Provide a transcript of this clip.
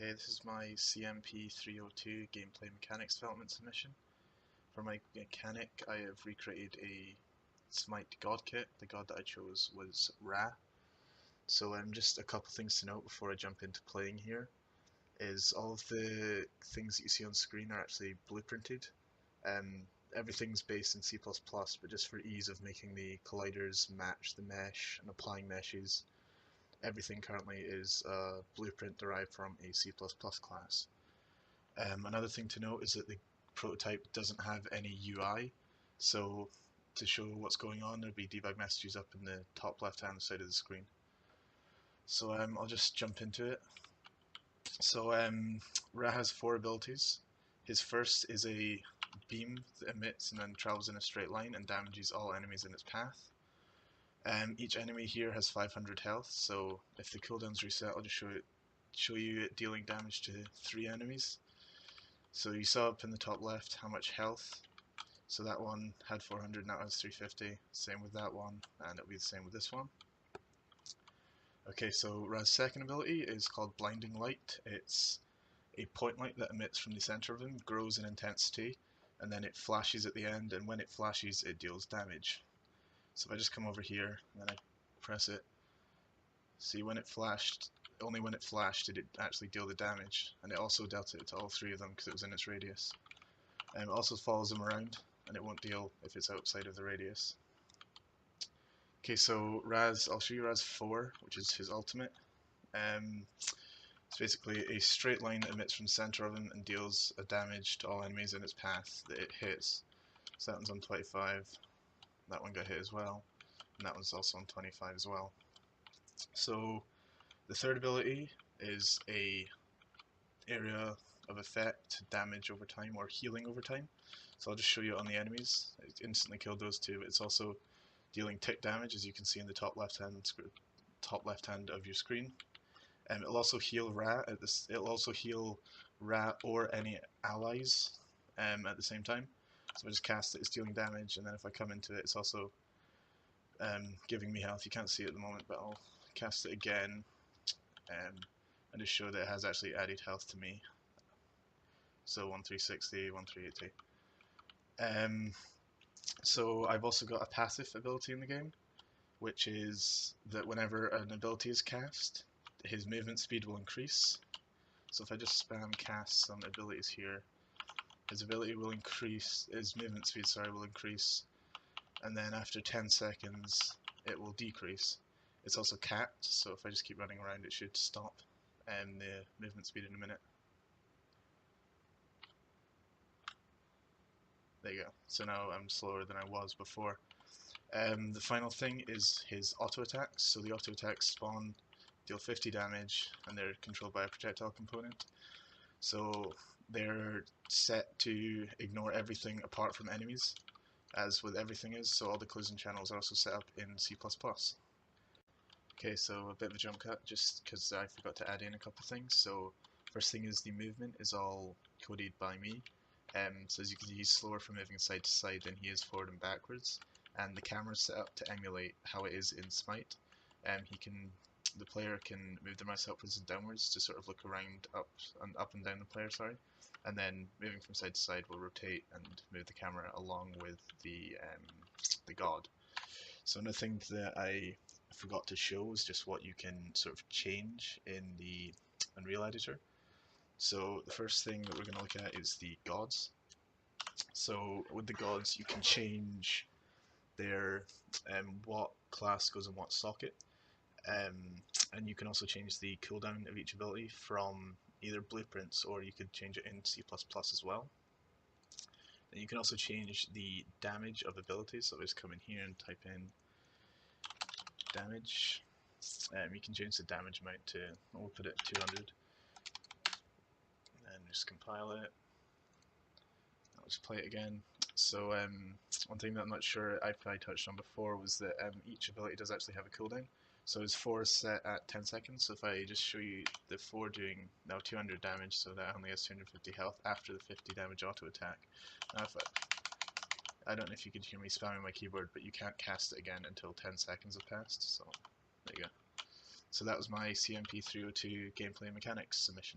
Okay, this is my CMP 302 gameplay mechanics development submission. For my mechanic, I have recreated a Smite god kit. The god that I chose was Ra. So just a couple things to note before I jump into playing here is all of the things that you see on screen are actually blueprinted. Everything's based in C++, but just for ease of making the colliders match the mesh and applying meshes, everything currently is a blueprint derived from a C++ class. Another thing to note is that the prototype doesn't have any UI, so to show what's going on, there'll be debug messages up in the top left hand side of the screen. So I'll just jump into it. So Ra has 4 abilities. His first is a beam that emits and then travels in a straight line and damages all enemies in its path. Each enemy here has 500 health, so if the cooldown's reset, I'll just show you it dealing damage to 3 enemies. So you saw up in the top left how much health. So that one had 400, now it has 350. Same with that one, and it'll be the same with this one. Okay, so Ra's second ability is called Blinding Light. It's a point light that emits from the center of him, grows in intensity, and then it flashes at the end, and when it flashes, it deals damage. So if I just come over here, and then I press it, see when it flashed, only when it flashed did it actually deal the damage, and it also dealt it to all 3 of them because it was in its radius. It also follows them around, and it won't deal if it's outside of the radius. Okay, so Raz, I'll show you Raz 4, which is his ultimate. It's basically a straight line that emits from the center of him and deals a damage to all enemies in its path that it hits. So that one's on 25, that one got hit as well, and that one's also on 25 as well. So the third ability is a area of effect, damage over time, or healing over time. So I'll just show you on the enemies. It instantly killed those 2. It's also dealing tick damage, as you can see in the top left hand of your screen. It'll also heal Ra at this. It'll also heal Ra or any allies at the same time. So if I just cast it, it's dealing damage, and then if I come into it, it's also giving me health. You can't see it at the moment, but I'll cast it again and just show that it has actually added health to me. So 1360, 1380. So I've also got a passive ability in the game, which is that whenever an ability is cast, his movement speed will increase. So if I just spam cast some abilities here, his ability will increase, his movement speed, sorry, will increase, and then after 10 seconds it will decrease. It's also capped, so if I just keep running around it should stop the movement speed in a minute. There you go. So now I'm slower than I was before. The final thing is his auto attacks. So the auto attacks spawn, deal 50 damage, and they're controlled by a projectile component. So they're set to ignore everything apart from enemies, as with everything is. So all the collision channels are also set up in C++. Okay, so a bit of a jump cut, just because I forgot to add in a couple things. So first thing is the movement is all coded by me. So as you can see, he's slower from moving side to side than he is forward and backwards, and the camera's set up to emulate how it is in Smite. The player can move the mouse upwards and downwards to sort of look around up and down the player, sorry, and then moving from side to side will rotate and move the camera along with the god. So another thing that I forgot to show was just what you can sort of change in the Unreal editor. So the first thing that we're going to look at is the gods. So with the gods you can change their what class goes in what socket, and you can also change the cooldown of each ability from either blueprints, or you could change it in C++ as well. Then you can also change the damage of abilities, so just come in here and type in damage. You can change the damage amount to, we'll put it at 200, and just compile it. I'll just play it again. So one thing that I'm not sure if I touched on before was that each ability does actually have a cooldown. So his 4 is set at 10 seconds, so if I just show you the 4 doing now 200 damage, so that only has 250 health after the 50 damage auto attack. Now if I don't know if you can hear me spamming my keyboard, but you can't cast it again until 10 seconds have passed, so there you go. So that was my CMP 302 gameplay mechanics submission.